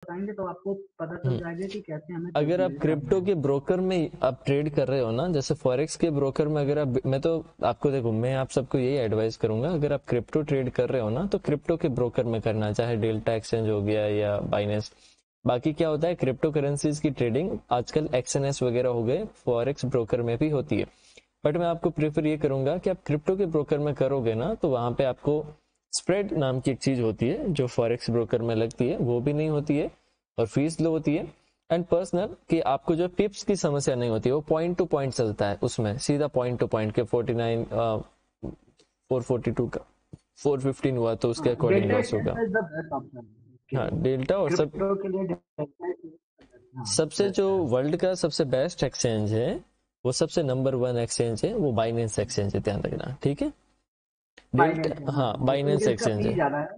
बताएंगे तो आपको पता चल हम्म, जाएगा कि कैसे हमें अगर आप मिल जाता क्रिप्टो है। के ब्रोकर में आप ट्रेड कर रहे हो ना, जैसे फॉरेक्स के ब्रोकर में, अगर आप, मैं तो आपको देखो, मैं आप सबको यही एडवाइस करूंगा, अगर आप क्रिप्टो ट्रेड कर रहे हो ना तो क्रिप्टो के ब्रोकर में करना, चाहे डेल्टा एक्सचेंज हो गया या बाइनेंस। बाकी क्या होता है, क्रिप्टो करेंसीज की ट्रेडिंग आजकल एक्सएनएस वगैरह हो गए, फॉरेक्स ब्रोकर में भी होती है। बट मैं आपको प्रेफर ये करूंगा कि आप क्रिप्टो के ब्रोकर में करोगे ना तो वहां पे आपको स्प्रेड नाम की एक चीज होती है जो फॉरेक्स ब्रोकर में लगती है, वो भी नहीं होती है, और फीस लो होती है। एंड पर्सनल कि आपको जो पिप्स की समस्या नहीं होती है, वो पॉइंट टू पॉइंट चलता है उसमें, सीधा पॉइंट टू पॉइंट के 49 442 का 415 हुआ तो उसके हाँ, अकॉर्डिंग डेल्टा लॉस होगा। Exchange is the best option के हाँ, लिए। डेल्टा, और सब क्रिप्टो के लिए डेल्टा एक्सचेंज हाँ सबसे जो बेस्ट है। वर्ल्ड का सबसे बेस्ट एक्सचेंज है, वो सबसे नंबर वन एक्सचेंज है, वो बाइनेंस एक्सचेंज है, ध्यान रखना, ठीक है। बाइनेंस डेल्टा, हाँ हाँ, हाँ, बाइनेंस लेकिन इसका एक्सचेंज फीस है। ज्यादा है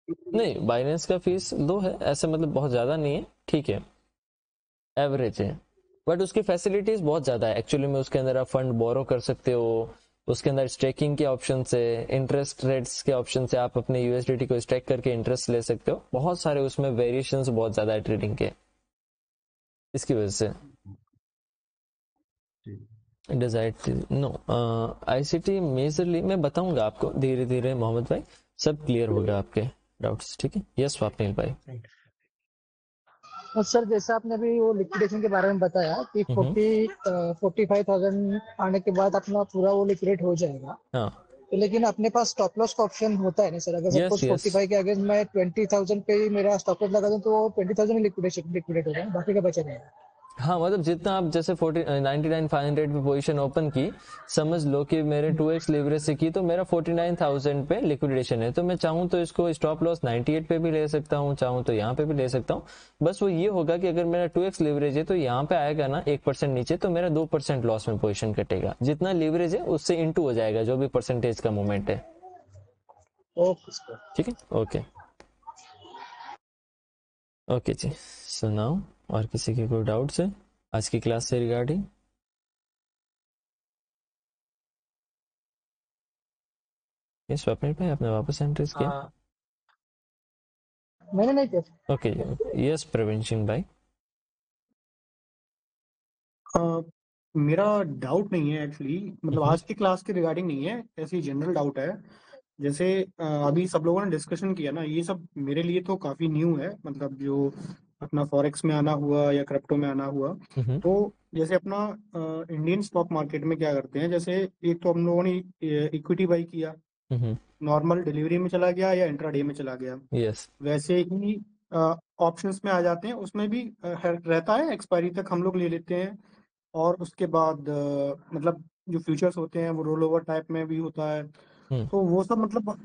इसलिए। नहीं, बाइनेंस का फीस लो है ऐसे, मतलब बहुत ज्यादा नहीं है, ठीक है, एवरेज है। बट उसकी फैसिलिटीज बहुत ज्यादा है एक्चुअली में, उसके अंदर आप फंड बोरो कर सकते हो, उसके अंदर स्टेकिंग के ऑप्शन से, इंटरेस्ट रेट्स के ऑप्शन से आप अपने यूएसडीटी को स्टेक करके इंटरेस्ट ले सकते हो, बहुत सारे उसमें वेरिएशंस बहुत ज्यादा है ट्रेडिंग के, इसकी वजह से। डिजाइड नो, आईसीटी मेजरली मैं बताऊंगा आपको धीरे धीरे मोहम्मद भाई, सब क्लियर होगा आपके डाउट्स, ठीक है। यस स्वप्निल भाई। और सर जैसा आपने अभी वो लिक्विडेशन के बारे में बताया कि हम्म। 45,000 आने के बाद अपना पूरा वो लिक्विडेट हो जाएगा। हाँ। तो लेकिन अपने पास स्टॉप लॉस का ऑप्शन होता है ना सर, अगर यस सपोज यस। 45 के अगेंस्ट मैं 20,000 पे ही मेरा स्टॉप लॉस लगा दूं तो वो 20,000 लिक्विडेट होगा, बाकी का बचा रहेगा। हाँ, मतलब जितना आप जैसे 99,500 पे पोजीशन ओपन की, समझ लो कि मेरे 2x लेवरेज से की तो मेरा 49,000 पे लिक्विडेशन है, तो मैं चाहूँ तो इसको स्टॉप लॉस 98 पे भी ले सकता हूँ, चाहूँ तो यहाँ पे भी ले सकता हूँ। बस वो ये होगा कि अगर मेरा 2x लेवरेज है तो यहाँ पे आएगा ना 1% नीचे, तो मेरा 2% लॉस में पोजिशन कटेगा, जितना लेवरेज है उससे इंटू हो जाएगा जो भी परसेंटेज का मूवमेंट है, ओके सर। ठीक है। ओके। ओके जी, सुनाओ, और किसी के कोई डाउट्स है आज की क्लास से रिगार्डिंग? ये स्वप्निल भाई आपने वापस एंट्रीज किया? मैंने नहीं किया। ओके। यस प्रवीण सिंह भाई। अ, मेरा डाउट नहीं है एक्चुअली, मतलब हम्म आज की क्लास के रिगार्डिंग नहीं है, ऐसी जनरल डाउट है। जैसे अभी सब लोगों ने डिस्कशन किया ना, ये सब मेरे लिए तो काफी न्यू है, मतलब जो अपना फॉरेक्स में आना हुआ या क्रिप्टो में आना हुआ। हम्म तो जैसे अपना इंडियन स्टॉक मार्केट में क्या करते हैं, जैसे एक तो हम लोगों ने इक्विटी बाई किया, हम्म। नॉर्मल डिलीवरी में चला गया या इंट्राडे में चला गया। यस। वैसे ही ऑप्शंस में आ जाते हैं, उसमें भी रहता है एक्सपायरी तक हम लोग ले लेते हैं। और उसके बाद मतलब जो फ्यूचर्स होते हैं वो रोल ओवर टाइप में भी होता है। हम्म तो वो सब मतलब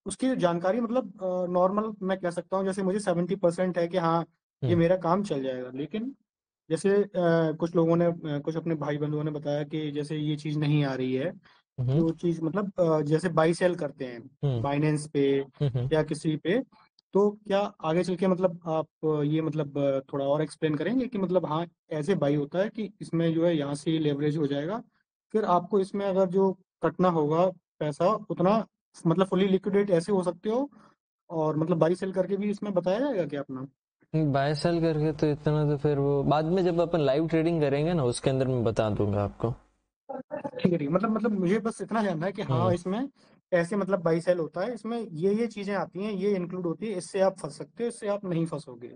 उसकी जानकारी मतलब नॉर्मल मैं कह सकता हूँ, जैसे मुझे 70% है कि हाँ ये हम्म मेरा काम चल जाएगा। लेकिन जैसे कुछ लोगों ने कुछ अपने भाई बंधुओं ने बताया कि जैसे ये चीज़ नहीं आ रही है, हम्म जो चीज़ मतलब जैसे बाई सेल करते हैं हम्म बाइनेंस पे हम्म। या किसी पे। तो क्या आगे चल के मतलब आप ये मतलब थोड़ा और एक्सप्लेन करेंगे कि मतलब हाँ ऐसे बाई होता है कि इसमें जो है यहाँ से लेवरेज हो जाएगा, फिर आपको इसमें अगर जो कटना होगा पैसा उतना मतलब फुली लिक्विडेट ऐसे हो सकते हो, और मतलब बाई सेल करके भी इसमें बताया जाएगा क्या अपना? बाय सेल करके तो इतना, तो फिर वो बाद में जब अपन लाइव ट्रेडिंग करेंगे ना उसके अंदर मैं बता दूंगा आपको। ठीक है ठीक है। मतलब मुझे बस इतना जानना है कि हाँ हम्म इसमें ऐसे मतलब बाई सेल होता है, इसमें ये चीजें आती हैं, ये इंक्लूड होती है, इससे आप फंस सकते हो, इससे आप नहीं फंसोगे।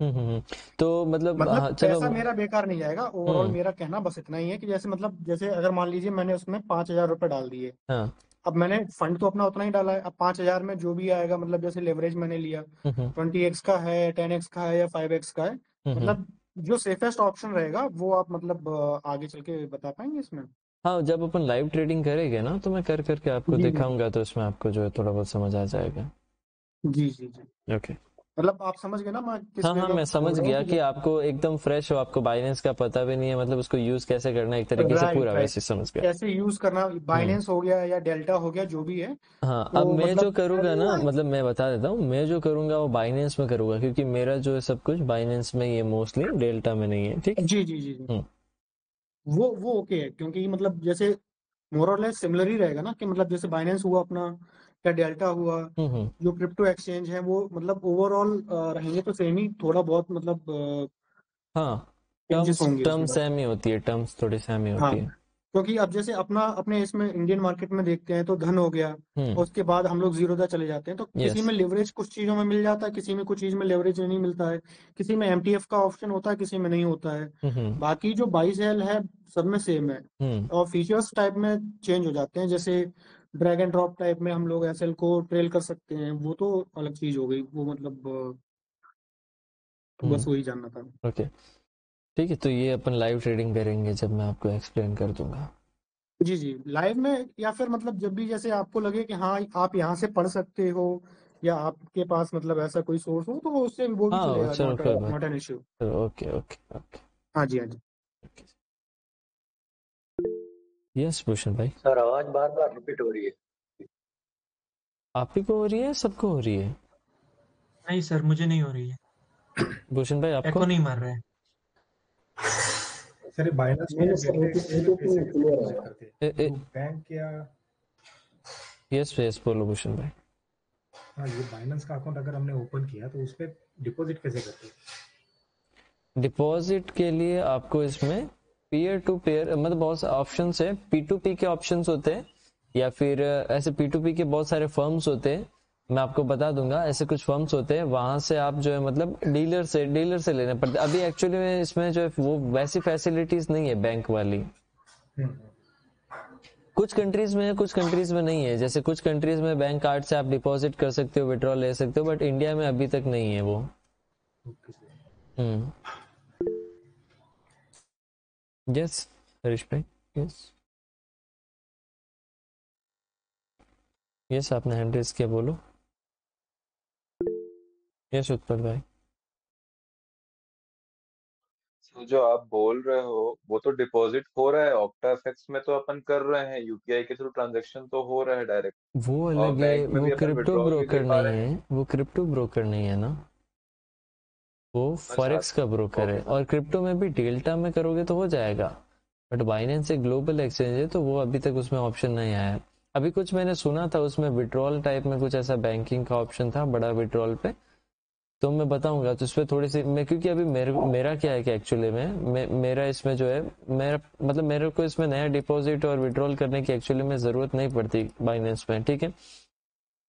तो मतलब मतलब हाँ चलो। पैसा मेरा बेकार नहीं जाएगा, ओवरऑल हम्म। मेरा कहना बस इतना ही है कि जैसे मतलब जैसे अगर मान लीजिए मैंने उसमें 5,000 रुपये डाल दिए। हाँ। अब मैंने फंड तो अपना उतना ही डाला है, अब 5,000 में जो भी आएगा मतलब जैसे लेवरेज मैंने लिया हम्म 20x का है, 10x का है या 5x का है, हम्म। मतलब जो सेफेस्ट ऑप्शन रहेगा वो आप मतलब आगे चल के बता पाएंगे इसमें? हाँ, जब अपन लाइव ट्रेडिंग करेंगे ना तो मैं कर करके आपको जी जी दिखाऊंगा, तो उसमें आपको जो है थोड़ा बहुत समझ आ जाएगा। जी जी जी। ओके। मतलब आप समझ गए ना मैं किस हाँ वे हाँ, में मैं बोल समझ रहा हूँ गया कि कि आपको एकदम फ्रेश हो, आपको बाइनेंस का पता भी नहीं है, मतलब उसको यूज कैसे करना है एक तरीके से राइट पूरा, राइट, वैसे समझ गया। कैसे यूज करना, हम्म। बाइनेंस हो गया या डेल्टा हो गया जो भी है। हाँ, अब तो मैं जो मतलब करूँगा ना, मतलब मैं बता देता हूँ, मैं जो करूँगा वो बाइनेंस में करूँगा, क्योंकि मेरा जो है सब कुछ बाइनेंस में ही है, मोस्टली डेल्टा में नहीं है, ठीक। जी जी जी जी। हम्म वो ओके है, क्योंकि मतलब जैसे मोर और लेस सिमिलर ही रहेगा ना, कि मतलब जैसे बाइनेंस हुआ अपना, या डेल्टा हुआ, जो क्रिप्टो एक्सचेंज है वो मतलब ओवरऑल रहेंगे तो सेम ही, थोड़ा बहुत मतलब हाँ, चेंजेस टर्म्स होंगे टर्म्स उसमें। सेम ही होती है, टर्म्स थोड़ी सेम ही हाँ, होती है। क्योंकि अब जैसे अपने इसमें इंडियन मार्केट में देखते हैं तो धन हो गया, और उसके बाद हम लोग जीरोधा चले जाते हैं, तो किसी यस। में लेवरेज कुछ चीजों में मिल जाता है, किसी में कुछ चीज में लेवरेज नहीं मिलता है, किसी में एमटीएफ का ऑप्शन होता है, किसी में नहीं होता है। बाकी जो बाई सेल है सब में सेम है, और फीचर्स टाइप में चेंज हो जाते हैं, जैसे ड्रैग एंड ड्रॉप टाइप में हम लोग एसएल को ट्रेल कर सकते हैं, वो तो अलग चीज हो गई, वो मतलब बस वही जानना था। ओके, ठीक है, तो ये अपन लाइव ट्रेडिंग करेंगे जब मैं आपको एक्सप्लेन कर दूंगा। जी जी, लाइव में, या फिर मतलब जब भी जैसे आपको लगे कि हाँ आप यहाँ से पढ़ सकते हो, या आपके पास मतलब ऐसा कोई सोर्स हो, तो वो उससे वो भी हाँ चलेगा, चलो, नॉट कोई बात। Not an issue. Okay okay okay. हाँ जी, हाँ जी। यस भूषण भाई। सर आवाज बार बार रिपीट हो रही है। आप ही को हो रही है, सबको हो रही है? नहीं सर, मुझे नहीं हो रही है, भूषण भाई आपको? एको नहीं मार रहा है। सर ये बाइनेंस में गेटवे कैसे कनेक्ट करते हैं, तो बैंक या? यस यस, बोलो भूषण भाई। हाँ, ये बाइनेंस का अकाउंट अगर हमने ओपन किया तो उस पर डिपॉजिट कैसे करते हैं? डिपॉजिट के लिए आपको इसमें पीयर टू पेयर मतलब बहुत सारे ऑप्शन है, P2P के ऑप्शंस होते हैं, या फिर ऐसे P2P के बहुत सारे फर्म्स होते हैं, मैं आपको बता दूंगा, ऐसे कुछ फर्म्स होते हैं, वहां से आप जो है मतलब डीलर से लेने पड़ते। अभी एक्चुअली में इसमें जो है वो वैसी फैसिलिटीज नहीं है बैंक वाली। कुछ कंट्रीज में है, कुछ कंट्रीज में नहीं है। जैसे कुछ कंट्रीज में बैंक कार्ड से आप डिपॉजिट कर सकते हो, विड्रॉल ले सकते हो, बट इंडिया में अभी तक नहीं है वो। यस हरीश भाई। यस यस, आपने हैंड रेज किया, बोलो। यस उत्पल भाई। तो जो आप बोल रहे हो वो तो डिपॉजिट हो रहा है, ऑक्टा एफएक्स में तो अपन कर रहे हैं, यूपीआई के थ्रू ट्रांजैक्शन तो हो रहा है डायरेक्ट, वो और अलग है, बैंक में वो भी अपन क्रिप्टो विड्रॉल भी दे ब्रोकर पा नहीं रहे हैं। है, वो क्रिप्टो ब्रोकर नहीं है ना, वो अच्छा फॉरेक्स का ब्रोकर है। ओके। और क्रिप्टो में भी डेल्टा में करोगे तो हो जाएगा, बट बाइनेंस एक ग्लोबल एक्सचेंज है, तो वो अभी तक उसमें ऑप्शन नहीं आया है। अभी कुछ मैंने सुना था उसमें विड्रॉल टाइप में कुछ ऐसा बैंकिंग का ऑप्शन था, बड़ा विड्रॉल पे, तो मैं बताऊंगा। तो इस पर थोड़ी सी मैं, क्योंकि अभी मेरा क्या है कि एक्चुअली में मेरा इसमें जो है, मेरा मतलब मेरे को इसमें नया डिपॉजिट और विड्रॉल करने की एक्चुअली में जरूरत नहीं पड़ती बाइनेंस में, ठीक है।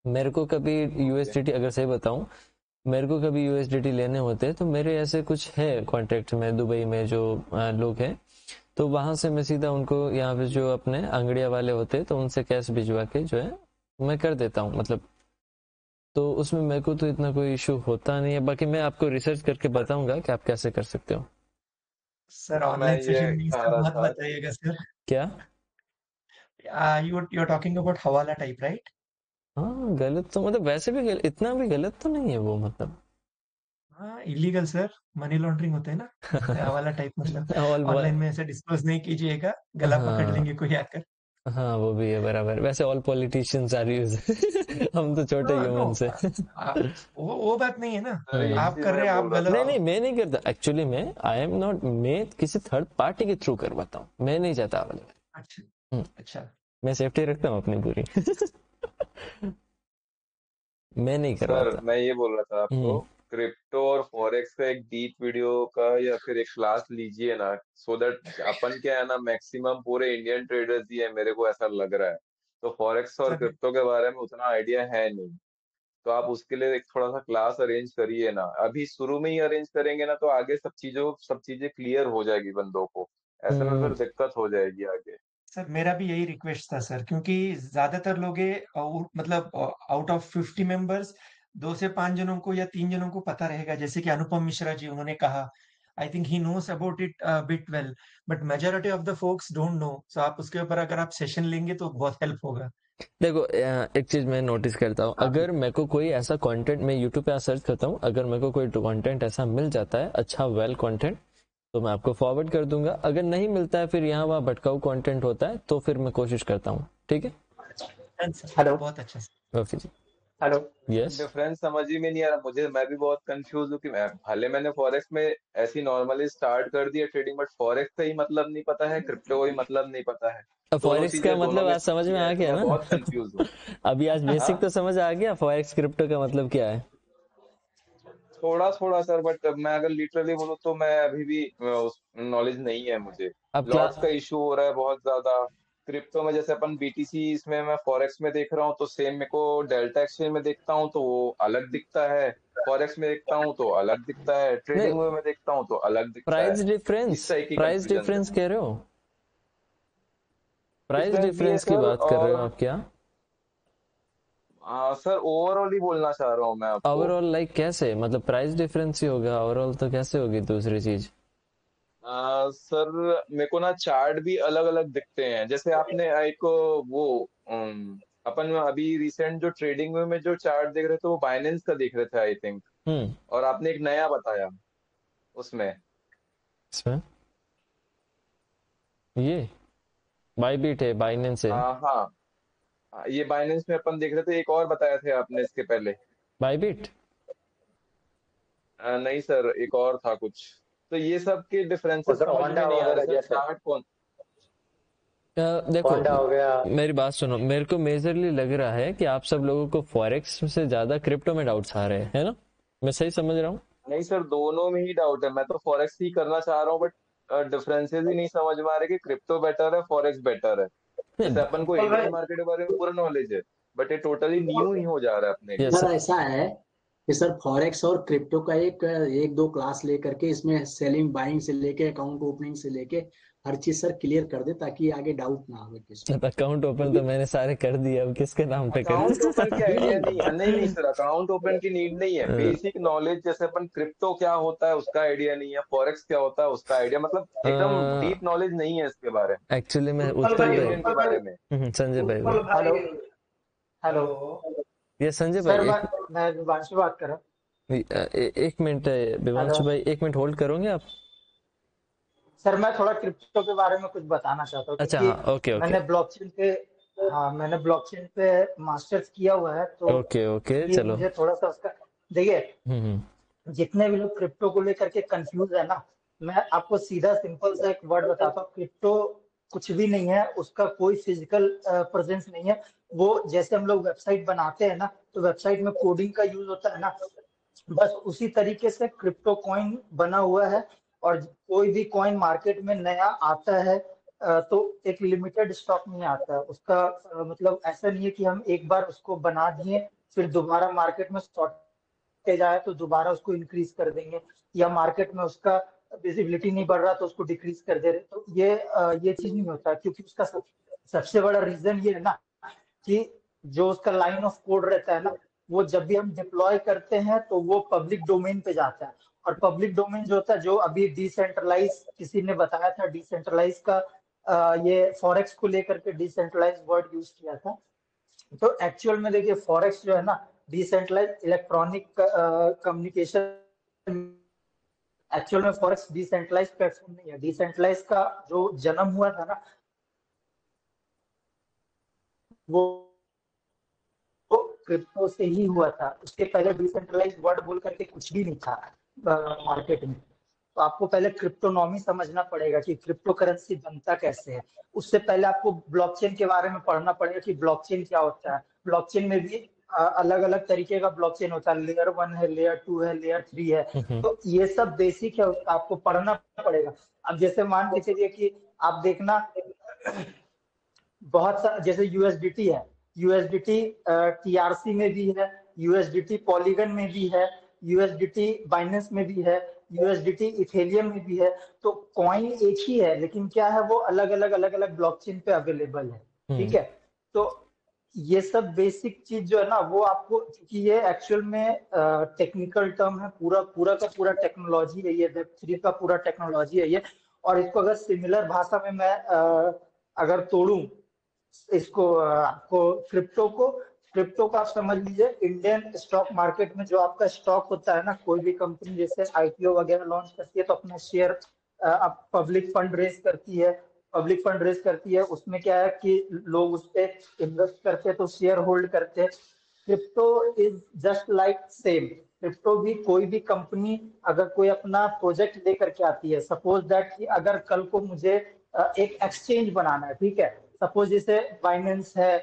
मेरे को कभी यूएसडीटी, अगर सही बताऊं, मेरे को कभी यूएसडीटी लेने होते हैं तो मेरे ऐसे कुछ है कॉन्टेक्ट में दुबई में जो लोग हैं, तो वहां से मैं सीधा उनको यहाँ पे जो अपने अंगड़िया वाले होते हैं तो उनसे कैश भिजवा के जो है मैं कर देता हूँ मतलब। तो उसमें मेरे को तो इतना कोई इशू होता नहीं है। बाकी मैं आपको रिसर्च करके बताऊंगा कि आप कैसे कर सकते हो। सर तो मैं ऑनलाइन ये सेशन में कह इसका रहा मत था, बताइएगा सर। क्या? यू आर टॉकिंग अबाउट हवाला टाइप राइट? हाँ गलत तो मतलब वैसे भी इतना भी गलत तो नहीं है वो मतलब। हाँ इलीगल सर, मनी लॉन्ड्रिंग होता है ना, हवाला टाइप मतलब। ऑल ऑनलाइन में ऐसे डिस्क्लोज नहीं कीजिएगा, गला पकड़ हाँ लेंगे कोई आकर। हाँ, वो भी है बराबर। वैसे ऑल पॉलिटिशियंस आर यूज हम तो छोटे हाँ नो, ह्यूमन से वो बात नहीं है ना। सर एक आप चीज कर रहे मैं हैं, आप बोल रहा गलत। था। नहीं नहीं, मैं नहीं करता एक्चुअली में, आई एम नॉट, मैं किसी थर्ड पार्टी के थ्रू करवाता हूँ, मैं नहीं चाहता वाले। अच्छा अच्छा। मैं सेफ्टी रखता हूँ अपनी पूरी मैं नहीं सर करवाता। मैं ये बोल रहा था आपको, क्रिप्टो और फॉरेक्स का एक डीप वीडियो का या फिर एक क्लास लीजिए ना, सो दैट अपन क्या है ना, मैक्सिमम पूरे इंडियन ट्रेडर्स ही है, मेरे को ऐसा लग रहा है, तो फॉरेक्स और सर क्रिप्टो के बारे में उतना आइडिया है नहीं। तो आप उसके लिए एक थोड़ा सा क्लास अरेंज करिए ना, अभी शुरू में ही अरेंज करेंगे ना तो आगे सब चीजें क्लियर हो जाएगी बंदों को, ऐसे में फिर दिक्कत हो जाएगी आगे। सर मेरा भी यही रिक्वेस्ट था सर, क्योंकि ज्यादातर लोग मतलब आउट ऑफ 50 मेंबर्स 2 से 5 जनों को या 3 जनों को पता रहेगा, जैसे कि अनुपम मिश्रा जी उन्होंने कहा, I think he knows about it bit well, but majority of the folks don't know. So आप उसके ऊपर अगर आप सेशन लेंगे तो बहुत हेल्प होगा। देखो एक चीज मैं नोटिस करता हूँ, अगर मेरे को कोई ऐसा कंटेंट, मैं यूट्यूब पे सर्च करता हूँ, अगर मेरे को कोई कंटेंट ऐसा मिल जाता है अच्छा वेल कंटेंट, तो मैं आपको फॉरवर्ड कर दूंगा। अगर नहीं मिलता है, फिर यहाँ वहाँ भटकाऊ कंटेंट होता है, तो फिर मैं कोशिश करता हूँ, ठीक है। हेलो, बहुत अच्छा सर। ओके जी। हेलो। यस डिफरेंस समझ ही में नहीं आ रहा मुझे। मैं भी बहुत कंफ्यूज हूँ कि मैं भले मैंने फॉरेक्स में ऐसी नॉर्मली स्टार्ट कर दिया ट्रेडिंग, बट फॉरेक्स का ही मतलब नहीं पता है, क्रिप्टो का ही मतलब नहीं पता है। दोनों फॉरेक्स का चीजें दोनों मतलब में आज समझ में सीखनी आ है, तो गया मैं ना? बहुत कंफ्यूज हूँ। अभी आज बेसिक हाँ, तो समझ आ गया फॉरेक्स क्रिप्टो का मतलब क्या है। थोड़ा थोड़ा सर, बट मैं अगर लिटरली बोलूँ तो मैं अभी भी उस नॉलेज नहीं है मुझे। अब लॉट्स का क्लास इशू हो रहा है बहुत ज्यादा। क्रिप्टो में जैसे अपन बीटीसी, इसमें मैं फॉरेक्स में देख रहा हूँ तो सेम मेरे को डेल्टा एक्सचेंज में देखता हूँ तो वो अलग दिखता है, फॉरेक्स में देखता हूँ तो अलग दिखता है, नहीं, ट्रेडिंग में देखता हूँ तो अलग दिखता है। प्राइस डिफरेंस, इस टाइप की प्राइस कंफ्यूजन है। डिफरेंस कह रहे हो? प्राइस डिफरेंस भी है डिफरेंस की सर, बात कर रहे हो और आप क्या? सर ओवरऑल ही बोलना चाह रहा हूँ मैं आपको। ओवरऑल लाइक कैसे, मतलब प्राइस डिफरेंस ही होगा, ओवरऑल तो कैसे होगी दूसरी चीज? सर मेरे को ना चार्ट भी अलग अलग दिखते हैं। जैसे आपने एक वो अपन अभी रिसेंट जो ट्रेडिंग में जो चार्ट देख रहे थे वो बाइनेंस का देख रहे थे आई थिंक। हम्म। और आपने एक नया बताया उसमें। इसमें ये बाईबिट है, बाइनेंस है। हाँ, ये बाइनेंस में अपन देख रहे थे, एक और बताया थे आपने इसके पहले। बाईबिट। नहीं सर, एक और था कुछ। तो ये सब के डिफरेंसेस उधर समझ होंडा में नहीं आ रहे वगैरह सर, जैसे चार्ट कौन। देखो, होंडा हो गया। मेरी बात सुनो, मेरे को मेजरली लग रहा है कि आप सब लोगों को फॉरेक्स से ज्यादा क्रिप्टो में डाउट्स आ रहे हैं, है ना? मैं सही समझ रहा हूँ? नहीं सर, दोनों में ही डाउट है। मैं तो फॉरेक्स ही करना चाह रहा हूँ, बट डिफरेंसेस ही नहीं समझ में आ रहे कि क्रिप्टो बेटर है फॉरेक्स बेटर है। जैसे नहीं। अपन को इंडियन मार्केट के बारे में पूरा नॉलेज है, बट ये टोटली न्यू ही हो जा रहा है अपने लिए। यस। सर ऐसा है कि सर फॉरेक्स और क्रिप्टो का एक एक दो क्लास लेकर के इसमें सेलिंग बाइंग से लेके अकाउंट ओपनिंग से लेके हर चीज सर क्लियर कर दे, ताकि आगे डाउट ना आवे किसी को। अकाउंट ओपन तो क्योंकि मैंने सारे कर दिए, अब किसके नाम पे अकाउंट ओपन की नहीं आइडिया नहीं, नहीं है, नहीं नहीं सर, अकाउंट ओपन की नीड नहीं है। बेसिक नॉलेज, जैसे अपन क्रिप्टो क्या होता है उसका आइडिया नहीं है, फॉरेक्स क्या होता है उसका आइडिया, मतलब एकदम करें? डीप नॉलेज नहीं है इसके बारे में, एक्चुअली मैं उत्पल क्रिप्टो भाई। यूनियन के बारे में। संजय भाई बोल। हेलो। हेलो। ये संजय भाई सर एक मैं दिवांशु बात कर रहा हूँ। एक मिनट, हेलो। विवांशु भाई एक मिनट होल्ड करोगे आप? सर मैं थोड़ा क्रिप्टो के बारे में कुछ बताना चाहता हूँ, अच्छा, हाँ, क्योंकि ओके ओके। मैंने ब्लॉकचेन पे हाँ मैंने ब्लॉकचेन पे मास्टर्स किया हुआ है, तो ओके ओके, इसलिए चलो। मुझे थोड़ा सा उसका देखिए। हम्म। जितने भी लोग क्रिप्टो को लेकर के कंफ्यूज है ना, मैं आपको सीधा सिंपल सा एक वर्ड बताता हूँ। क्रिप्टो कुछ भी नहीं है, उसका कोई फिजिकल प्रेजेंस नहीं है। वो जैसे हम लोग वेबसाइट बनाते हैं ना, तो वेबसाइट में कोडिंग का यूज होता है ना, बस उसी तरीके से क्रिप्टो कॉइन बना हुआ है। और कोई भी कॉइन मार्केट में नया आता है तो एक लिमिटेड स्टॉक में आता है उसका। मतलब ऐसा नहीं है कि हम एक बार उसको बना दिए, फिर दोबारा मार्केट में शॉर्टेज आया तो दोबारा उसको इंक्रीज कर देंगे, या मार्केट में उसका विजिबिलिटी नहीं बढ़ रहा तो उसको डिक्रीज कर दे रहे। तो ये चीज नहीं होता, क्योंकि उसका सबसे बड़ा रीजन ये है ना कि जो उसका लाइन ऑफ कोड रहता है ना, वो जब भी हम डिप्लॉय करते हैं तो वो पब्लिक डोमेन पे जाता है। और पब्लिक डोमेन जो होता है, जो अभी डिसेंट्रलाइज किसी ने बताया था, डिसेंट्रलाइज का ये फॉरेक्स को लेकर के डिसेंट्रलाइज वर्ड यूज किया था। तो एक्चुअल में देखिए, फॉरेक्स जो है ना, डिसेंट्रलाइज इलेक्ट्रॉनिक कम्युनिकेशन। एक्चुअल में फॉरेक्स डिसेंट्रलाइज प्लेटफॉर्म नहीं है। डिसेंट्रलाइज का जो जन्म हुआ था ना, वो क्रिप्टो से ही हुआ था। उसके पहले डिसेंट्रलाइज वर्ड बोल करके कुछ भी नहीं था मार्केट में। तो आपको पहले क्रिप्टोनॉमी समझना पड़ेगा कि क्रिप्टो करेंसी बनता कैसे है। उससे पहले आपको ब्लॉकचेन के बारे में पढ़ना पड़ेगा कि ब्लॉकचेन क्या होता है। ब्लॉकचेन में भी अलग अलग तरीके का ब्लॉकचेन होता है, लेयर 1 है, लेयर 2 है, लेयर 3 है। तो ये सब बेसिक है, उसका आपको पढ़ना पड़ेगा। अब जैसे मान के चलिए कि आप देखना, बहुत सा जैसे यूएसडीटी है, यूएसडीटी टीआरसी में भी है, यूएसडीटी पॉलीगन में भी है, यूएसडीटी बाइनेंस में भी है, यूएसडीटी इथेरियम में भी है। तो कॉइन एक ही है, लेकिन क्या है, वो अलग अलग ब्लॉकचेन पे अवेलेबल है। ठीक है। तो ये सब बेसिक चीज जो है ना, वो आपको, क्योंकि ये एक्चुअल में टेक्निकल टर्म है, पूरा पूरा का पूरा टेक्नोलॉजी है ये, वेब3 का पूरा टेक्नोलॉजी है ये। और इसको अगर सिमिलर भाषा में मैं अगर तोड़ूं इसको, आपको क्रिप्टो को आप समझ लीजिए इंडियन स्टॉक मार्केट में जो आपका स्टॉक होता है ना, कोई भी कंपनी जैसे आईपीओ वगैरह लॉन्च करती है तो अपना शेयर अब पब्लिक फंड रेज करती है। उसमें क्या है कि लोग उस पर इन्वेस्ट करते हैं तो शेयर होल्ड करते हैं। Crypto is just like same. Crypto भी कोई भी कंपनी अगर कोई अपना प्रोजेक्ट लेकर के आती है, सपोज दैट कि अगर कल को मुझे एक एक्सचेंज बनाना है, ठीक है, सपोज जैसे बाइनेंस है